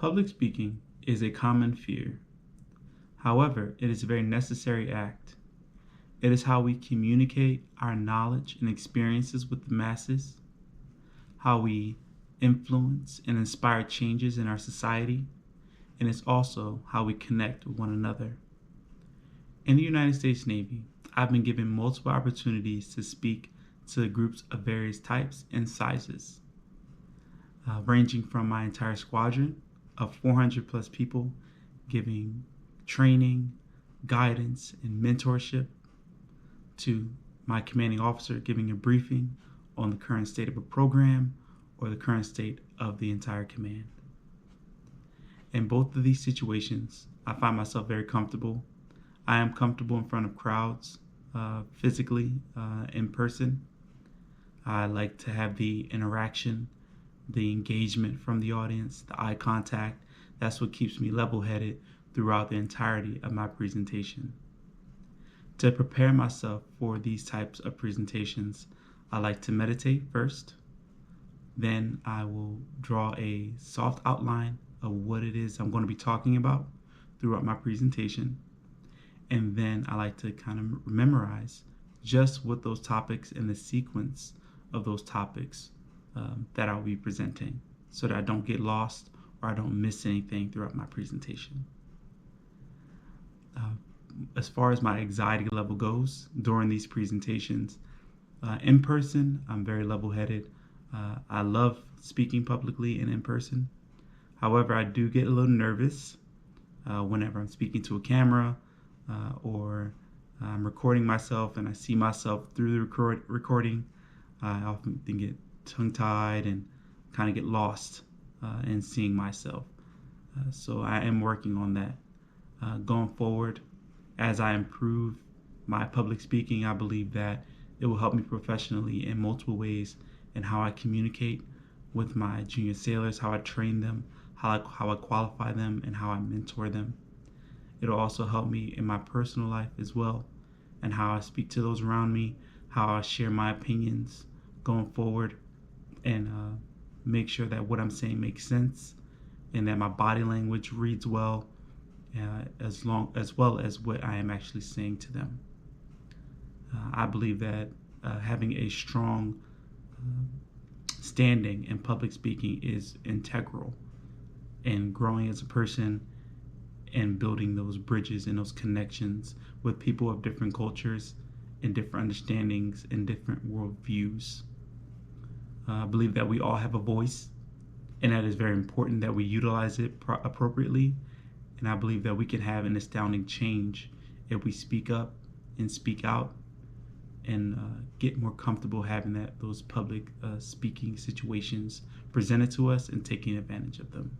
Public speaking is a common fear. However, it is a very necessary act. It is how we communicate our knowledge and experiences with the masses, how we influence and inspire changes in our society, and it's also how we connect with one another. In the United States Navy, I've been given multiple opportunities to speak to groups of various types and sizes, ranging from my entire squadron of 400 plus people, giving training, guidance, and mentorship, to my commanding officer giving a briefing on the current state of a program or the current state of the entire command. In both of these situations, I find myself very comfortable. I am comfortable in front of crowds, physically, in person. I like to have the interaction, the engagement from the audience, the eye contact. That's what keeps me level-headed throughout the entirety of my presentation. To prepare myself for these types of presentations, I like to meditate first. Then I will draw a soft outline of what it is I'm going to be talking about throughout my presentation. And then I like to kind of memorize just what those topics and the sequence of those topics that I'll be presenting, so that I don't get lost or I don't miss anything throughout my presentation. As far as my anxiety level goes during these presentations, in person, I'm very level-headed. I love speaking publicly and in person. However, I do get a little nervous whenever I'm speaking to a camera or I'm recording myself and I see myself through the recording. I often get tongue-tied and kind of get lost in seeing myself. So I am working on that. Going forward, as I improve my public speaking, I believe that it will help me professionally in multiple ways in how I communicate with my junior sailors, how I train them, how I qualify them, and how I mentor them. It'll also help me in my personal life as well, and how I speak to those around me, how I share my opinions going forward, and make sure that what I'm saying makes sense and that my body language reads well, as well as what I am actually saying to them. I believe that having a strong standing in public speaking is integral in growing as a person and building those bridges and those connections with people of different cultures and different understandings and different worldviews. I believe that we all have a voice, and that is very important that we utilize it appropriately. And I believe that we can have an astounding change if we speak up and speak out and get more comfortable having those public speaking situations presented to us and taking advantage of them.